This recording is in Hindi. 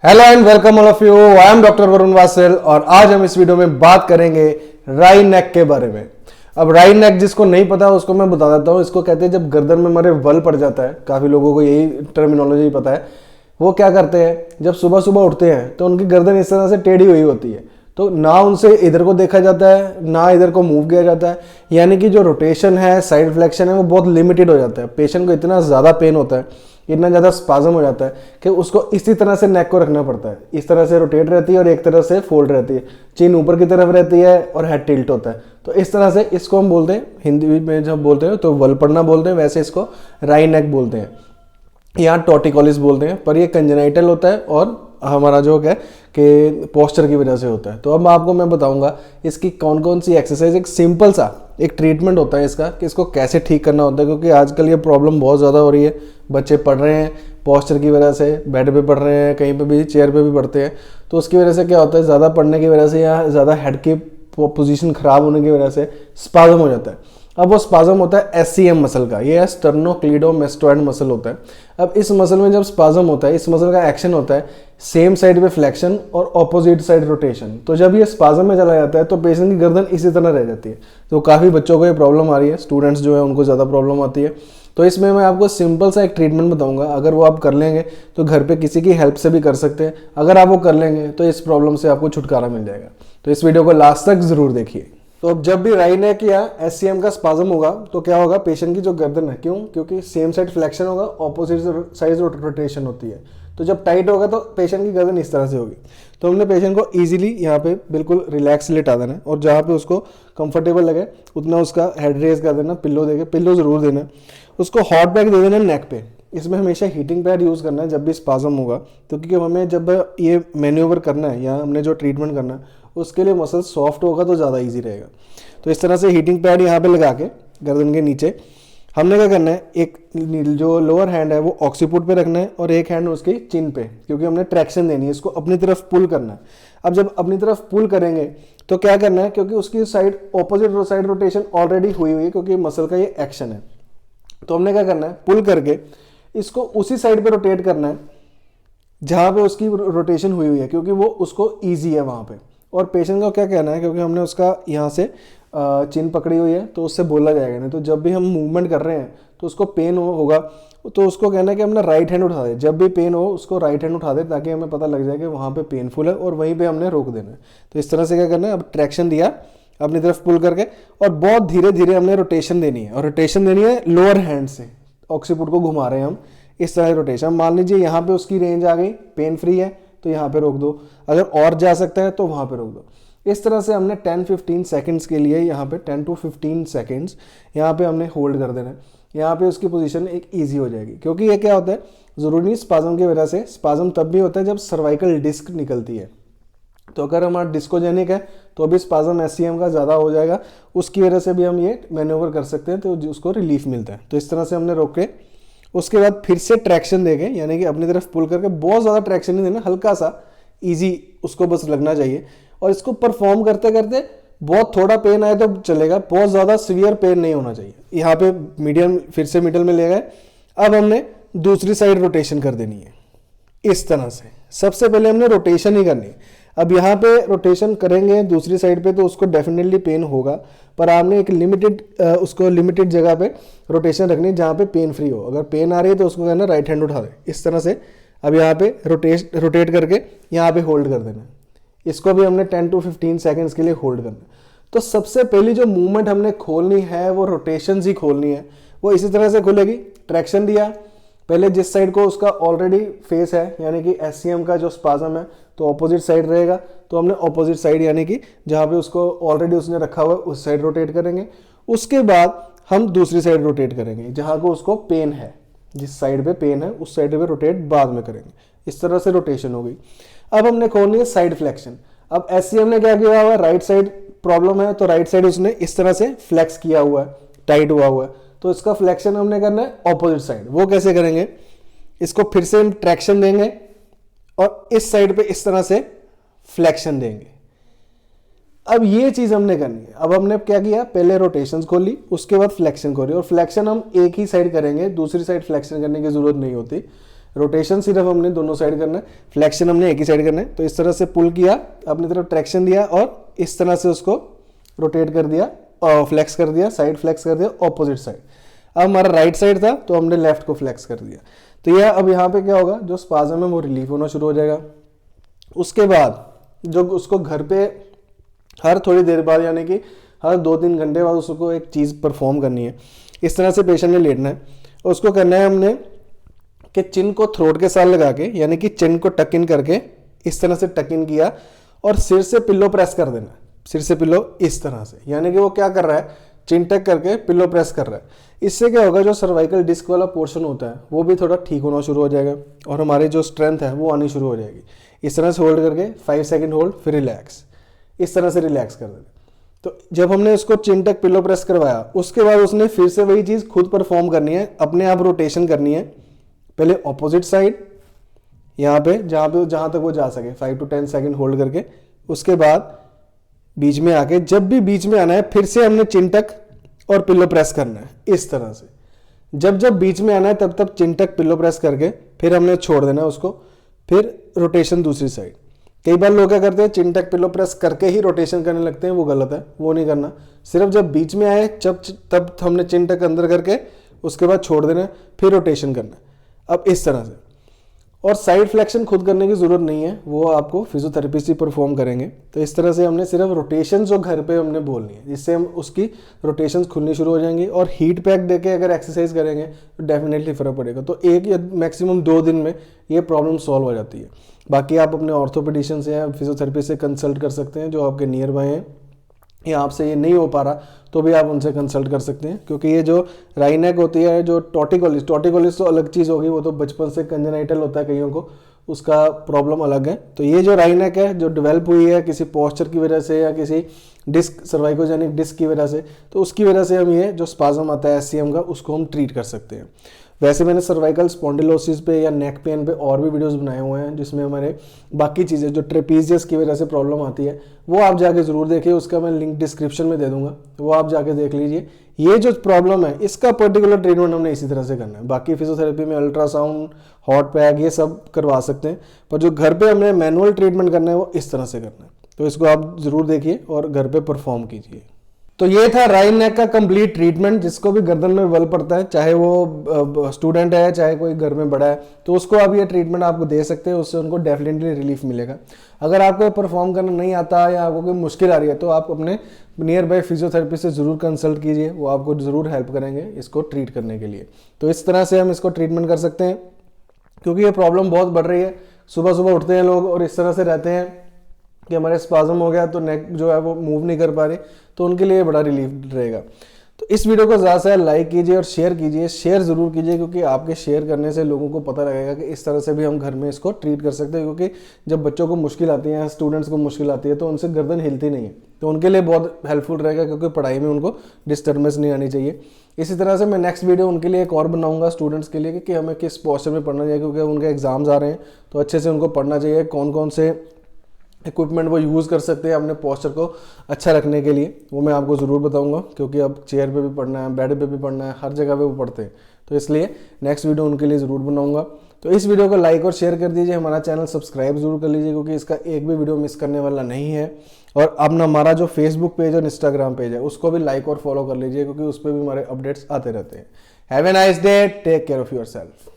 Hello and welcome all of you. I am doctor Varun vassal और आज हम इस वीडियो में बात करेंगे राई नेक के बारे में। अब राई नेक जिसको नहीं पता उसको मैं बता देता हूँ। इसको कहते हैं जब गर्दन में हमारे वल पड़ जाता है। काफ़ी लोगों को यही टर्मिनोलॉजी पता है। वो क्या करते हैं, जब सुबह सुबह उठते हैं तो उनकी गर्दन इस तरह से टेढ़ी हुई होती है, तो ना उनसे इधर को देखा जाता है ना इधर को मूव किया जाता है, यानी कि जो रोटेशन है, साइड फ्लेक्शन है, वो बहुत लिमिटेड हो जाता है। पेशेंट को इतना ज़्यादा पेन होता है, इतना ज़्यादा स्पाज्म हो जाता है कि उसको इसी तरह से नेक को रखना पड़ता है। इस तरह से रोटेट रहती है और एक तरह से फोल्ड रहती है, चिन ऊपर की तरफ रहती है और हेड टिल्ट होता है। तो इस तरह से इसको हम बोलते हैं, हिंदी में जब बोलते हैं तो वल पड़ना बोलते हैं, वैसे इसको राई नेक बोलते हैं, यहाँ टॉर्टिकोलिस बोलते हैं। पर ये कंजेनाइटल होता है और हमारा जो है कि पोस्चर की वजह से होता है। तो अब आपको मैं बताऊंगा इसकी कौन कौन सी एक्सरसाइज, एक सिंपल सा एक ट्रीटमेंट होता है इसका कि इसको कैसे ठीक करना होता है, क्योंकि आजकल ये प्रॉब्लम बहुत ज़्यादा हो रही है। बच्चे पढ़ रहे हैं पोस्चर की वजह से, बेड पे पढ़ रहे हैं, कहीं पे भी चेयर पे भी पढ़ते हैं, तो उसकी वजह से क्या होता है, ज़्यादा पढ़ने की वजह से या ज़्यादा हेड की पोजीशन खराब होने की वजह से स्पाज्म हो जाता है। अब वो स्पाज्म होता है एससीएम मसल का, ये स्टर्नोक्लीडोमास्टोइड मसल होता है। अब इस मसल में जब स्पाज्म होता है, इस मसल का एक्शन होता है सेम साइड पे फ्लेक्शन और ऑपोजिट साइड रोटेशन। तो जब ये स्पाज्म में चला जाता है तो पेशेंट की गर्दन इसी तरह रह जाती है। तो काफ़ी बच्चों को ये प्रॉब्लम आ रही है, स्टूडेंट्स जो है उनको ज़्यादा प्रॉब्लम आती है। तो इसमें मैं आपको सिंपल सा एक ट्रीटमेंट बताऊंगा, अगर वो आप कर लेंगे तो घर पे किसी की हेल्प से भी कर सकते हैं। अगर आप वो कर लेंगे तो इस प्रॉब्लम से आपको छुटकारा मिल जाएगा। तो इस वीडियो को लास्ट तक जरूर देखिए। तो अब जब भी राई नेक या एससीएम का स्पाज्म होगा तो क्या होगा, पेशेंट की जो गर्दन है, क्योंकि सेम साइड फ्लेक्शन होगा, ऑपोजिट साइड रोटेशन होती है। तो जब टाइट होगा तो पेशेंट की गर्दन इस तरह से होगी। तो हमने पेशेंट को इजीली यहाँ पे बिल्कुल रिलैक्स लेटा देना है और जहाँ पे उसको कंफर्टेबल लगे उतना उसका हेड रेज कर देना, पिल्लो देके, पिल्लो जरूर देना। उसको हॉट पैक दे देना नेक पे। इसमें हमेशा हीटिंग पैड यूज़ करना है जब भी स्पाज्म होगा, क्योंकि हमें जब ये मैन्यूवर करना है या हमने जो ट्रीटमेंट करना है उसके लिए मसल सॉफ्ट होगा तो ज़्यादा इजी रहेगा। तो इस तरह से हीटिंग पैड यहाँ पे लगा के गर्दन के नीचे हमने क्या करना है, एक जो लोअर हैंड है वो ऑक्सीपुट पे रखना है और एक हैंड उसकी चिन पे, क्योंकि हमने ट्रैक्शन देनी है, इसको अपनी तरफ पुल करना है। अब जब अपनी तरफ पुल करेंगे तो क्या करना है, क्योंकि उसकी side opposite side rotation already हुई हुई है, क्योंकि मसल का ये एक्शन है। तो हमने क्या करना है, पुल करके इसको उसी साइड पे रोटेट करना है जहाँ पे उसकी रोटेशन हुई हुई है, क्योंकि वो उसको ईजी है वहाँ पे। और पेशेंट का क्या कहना है, क्योंकि हमने उसका यहाँ से चिन पकड़ी हुई है तो उससे बोला जाएगा नहीं, तो जब भी हम मूवमेंट कर रहे हैं तो उसको पेन होगा तो उसको कहना है कि हमने राइट हैंड उठा दे, जब भी पेन हो उसको राइट हैंड उठा दे, ताकि हमें पता लग जाए कि वहाँ पे पेनफुल है और वहीं पे हमने रोक देना है। तो इस तरह से क्या करना है, अब ट्रैक्शन दिया अपनी तरफ पुल करके और बहुत धीरे धीरे हमने रोटेशन देनी है, और रोटेशन देनी है लोअर हैंड से। ऑक्सीपुट को घुमा रहे हैं हम इस तरह रोटेशन। मान लीजिए यहाँ पे उसकी रेंज आ गई, पेन फ्री है तो यहाँ पे रोक दो, अगर और जा सकता है तो वहाँ पे रोक दो। इस तरह से हमने 10-15 सेकंड्स के लिए यहाँ पे 10 to 15 सेकंड्स यहाँ पे हमने होल्ड कर देना है। यहाँ पे उसकी पोजीशन एक इजी हो जाएगी, क्योंकि ये क्या होता है, ज़रूरी नहीं स्पाज्म की वजह से, स्पाज्म तब भी होता है जब सर्वाइकल डिस्क निकलती है। तो अगर हमारा डिस्कोजेनिक है तो अभी स्पाज्म एससीएम का ज़्यादा हो जाएगा, उसकी वजह से भी हम ये मैन्यूवर कर सकते हैं, तो उसको रिलीफ मिलता है। तो इस तरह से हमने रोक के उसके बाद फिर से ट्रैक्शन देके, यानी कि अपनी तरफ पुल करके, बहुत ज़्यादा ट्रैक्शन नहीं देना, हल्का सा ईजी उसको बस लगना चाहिए। और इसको परफॉर्म करते करते बहुत थोड़ा पेन आए तो चलेगा, बहुत ज़्यादा सीवियर पेन नहीं होना चाहिए। यहाँ पे मीडियम, फिर से मिडल में ले गए। अब हमने दूसरी साइड रोटेशन कर देनी है इस तरह से। सबसे पहले हमने रोटेशन ही करनी है। अब यहाँ पे रोटेशन करेंगे दूसरी साइड पे तो उसको डेफिनेटली पेन होगा, पर आपने एक लिमिटेड जगह पे रोटेशन रखनी है जहाँ पे पेन फ्री हो। अगर पेन आ रही है तो उसको कहना राइट हैंड उठा दे इस तरह से। अब यहाँ पे रोटेट करके यहाँ पे होल्ड कर देना। इसको भी हमने 10 to 15 सेकंड्स के लिए होल्ड करना। तो सबसे पहली जो मूवमेंट हमने खोलनी है वो रोटेशन ही खोलनी है। वो इसी तरह से खुलेगी, ट्रैक्शन दिया पहले जिस साइड को उसका ऑलरेडी फेस है, यानी कि एससीएम का जो स्पाज्म है तो ऑपोजिट साइड रहेगा, तो हमने ऑपोजिट साइड यानी कि जहाँ पे उसको ऑलरेडी उसने रखा हुआ उस साइड रोटेट करेंगे। उसके बाद हम दूसरी साइड रोटेट करेंगे जहाँ को उसको पेन है, जिस साइड पे पेन है उस साइड पे रोटेट बाद में करेंगे। इस तरह से रोटेशन हो गई। अब हमने खोलनी है साइड फ्लेक्शन। अब एससीएम ने क्या किया हुआ है, राइट साइड प्रॉब्लम है तो राइट साइड उसने इस तरह से फ्लेक्स किया हुआ है, टाइट हुआ हुआ है, तो इसका फ्लेक्शन हमने करना है ऑपोजिट साइड। वो कैसे करेंगे, इसको फिर से हम ट्रैक्शन देंगे और इस साइड पे इस तरह से फ्लेक्शन देंगे। अब ये चीज हमने करनी है। अब हमने क्या किया, पहले रोटेशंस खोली, उसके बाद फ्लेक्शन खोली, और फ्लेक्शन हम एक ही साइड करेंगे, दूसरी साइड फ्लेक्शन करने की जरूरत नहीं होती। रोटेशन सिर्फ हमने दोनों साइड करना है, फ्लेक्शन हमने एक ही साइड करना है। तो इस तरह से पुल किया, अपनी तरफ ट्रैक्शन दिया और इस तरह से उसको रोटेट कर दिया और फ्लेक्स कर दिया, साइड फ्लेक्स कर दिया ऑपोजिट साइड। अब हमारा राइट साइड था तो हमने लेफ्ट को फ्लेक्स कर दिया। तो यह अब यहाँ पे क्या होगा, जो स्पाज्म है वो रिलीफ होना शुरू हो जाएगा। उसके बाद जो उसको घर पे हर थोड़ी देर बाद यानी कि हर 2-3 घंटे बाद उसको एक चीज़ परफॉर्म करनी है। इस तरह से पेशेंट ने लेटना है और उसको करना है हमने कि चिन को थ्रोट के साथ लगा के यानी कि चिन को टक इन करके इस तरह से टक इन किया और सिर से पिल्लो प्रेस कर देना है, सिर से पिल्लो इस तरह से, यानी कि वो क्या कर रहा है, चिन टक करके पिल्लो प्रेस कर रहा है। इससे क्या होगा, जो सर्वाइकल डिस्क वाला पोर्शन होता है वो भी थोड़ा ठीक होना शुरू हो जाएगा और हमारी जो स्ट्रेंथ है वो आनी शुरू हो जाएगी। इस तरह से होल्ड करके 5 सेकंड होल्ड, फिर रिलैक्स, इस तरह से रिलैक्स कर देना। तो जब हमने उसको चिन तक पिलो प्रेस करवाया, उसके बाद उसने फिर से वही चीज़ खुद परफॉर्म करनी है, अपने आप रोटेशन करनी है। पहले ऑपोजिट साइड यहाँ पे जहाँ तक वो जा सके 5 to 10 सेकंड होल्ड करके, उसके बाद बीच में आके, जब भी बीच में आना है फिर से हमने चिन तक और पिलो प्रेस करना है इस तरह से। जब बीच में आना है तब चिन तक पिलो प्रेस करके फिर हमने छोड़ देना है उसको, फिर रोटेशन दूसरी साइड। कई बार लोग क्या करते हैं, चिन तक पिलो प्रेस करके ही रोटेशन करने लगते हैं, वो गलत है, वो नहीं करना। सिर्फ जब बीच में आए तब हमने चिन तक अंदर करके उसके बाद छोड़ देना है, फिर रोटेशन करना है। अब इस तरह से, और साइड फ्लेक्शन खुद करने की जरूरत नहीं है, वो आपको फिजियोथेरेपिस्ट ही परफॉर्म करेंगे। तो इस तरह से हमने सिर्फ रोटेशन जो घर पे हमने बोलनी है, जिससे हम उसकी रोटेशन खुलनी शुरू हो जाएंगी। और हीट पैक देके अगर एक्सरसाइज करेंगे तो डेफिनेटली फर्क पड़ेगा। तो 1 या मैक्सिमम 2 दिन में ये प्रॉब्लम सॉल्व हो जाती है। बाकी आप अपने ऑर्थोपेडिशियन से या फिजियोथेरेपिस्ट से कंसल्ट कर सकते हैं जो आपके नियर बाय हैं, या आपसे ये नहीं हो पा रहा तो भी आप उनसे कंसल्ट कर सकते हैं। क्योंकि ये जो राइनेक होती है, जो टॉर्टिकोलिस तो अलग चीज़ होगी, वो तो बचपन से कंजेनाइटल होता है कईयों को, उसका प्रॉब्लम अलग है। तो ये जो राइनेक है जो डेवलप हुई है किसी पोस्चर की वजह से या किसी डिस्क सर्वाइकोजेनिक डिस्क की वजह से, तो उसकी वजह से हम ये जो स्पाज्म आता है SCM का, उसको हम ट्रीट कर सकते हैं। वैसे मैंने सर्वाइकल स्पॉन्डिलोसिस पे या नेक पेन पे और भी वीडियोस बनाए हुए हैं, जिसमें हमारे बाकी चीज़ें जो ट्रेपीजियस की वजह से प्रॉब्लम आती है वो आप जाके ज़रूर देखिए, उसका मैं लिंक डिस्क्रिप्शन में दे दूंगा, वो आप जाके देख लीजिए। ये जो प्रॉब्लम है इसका पर्टिकुलर ट्रीटमेंट हमने इसी तरह से करना है। बाकी फिजियोथेरेपी में अल्ट्रासाउंड, हॉट पैक, ये सब करवा सकते हैं, पर जो घर पे हमने मैनुअल ट्रीटमेंट करना है वो इस तरह से करना है। तो इसको आप ज़रूर देखिए और घर पे परफॉर्म कीजिए। तो ये था राइन नेक का कंप्लीट ट्रीटमेंट। जिसको भी गर्दन में बल पड़ता है, चाहे वो स्टूडेंट है चाहे कोई घर में बड़ा है, तो उसको आप ये ट्रीटमेंट आपको दे सकते हैं, उससे उनको डेफिनेटली रिलीफ मिलेगा। अगर आपको परफॉर्म करना नहीं आता या आपको कोई मुश्किल आ रही है तो आप अपने नियर बाय फिजियोथेरेपिस्ट से ज़रूर कंसल्ट कीजिए, वो आपको ज़रूर हेल्प करेंगे इसको ट्रीट करने के लिए। तो इस तरह से हम इसको ट्रीटमेंट कर सकते हैं, क्योंकि ये प्रॉब्लम बहुत बढ़ रही है। सुबह सुबह उठते हैं लोग और इस तरह से रहते हैं कि हमारे स्पाज्म हो गया तो नेक जो है वो मूव नहीं कर पा रहे, तो उनके लिए बड़ा रिलीफ रहेगा। तो इस वीडियो को ज़्यादा से ज़्यादा लाइक कीजिए और शेयर कीजिए, शेयर ज़रूर कीजिए, क्योंकि आपके शेयर करने से लोगों को पता लगेगा कि इस तरह से भी हम घर में इसको ट्रीट कर सकते हैं। क्योंकि जब बच्चों को मुश्किल आती है, स्टूडेंट्स को मुश्किल आती है, तो उनसे गर्दन हिलती नहीं है, तो उनके लिए बहुत हेल्पफुल रहेगा, क्योंकि पढ़ाई में उनको डिस्टर्बेंस नहीं आनी चाहिए। इसी तरह से मैं नेक्स्ट वीडियो उनके लिए एक और बनाऊंगा स्टूडेंट्स के लिए कि हमें किस पोस्चर में पढ़ना चाहिए, क्योंकि उनके एग्जाम्स आ रहे हैं, तो अच्छे से उनको पढ़ना चाहिए। कौन कौन से इक्विपमेंट वो यूज़ कर सकते हैं अपने पोस्चर को अच्छा रखने के लिए, वो मैं आपको ज़रूर बताऊंगा, क्योंकि अब चेयर पे भी पढ़ना है, बेड पे भी पढ़ना है, हर जगह पे वो पढ़ते हैं, तो इसलिए नेक्स्ट वीडियो उनके लिए ज़रूर बनाऊंगा। तो इस वीडियो को लाइक और शेयर कर दीजिए, हमारा चैनल सब्सक्राइब जरूर कर लीजिए, क्योंकि इसका एक भी वीडियो मिस करने वाला नहीं है। और अब ना हमारा जो फेसबुक पेज और इंस्टाग्राम पेज है उसको भी लाइक और फॉलो कर लीजिए, क्योंकि उस पर भी हमारे अपडेट्स आते रहते हैं। Have a nice day, take care of yourself.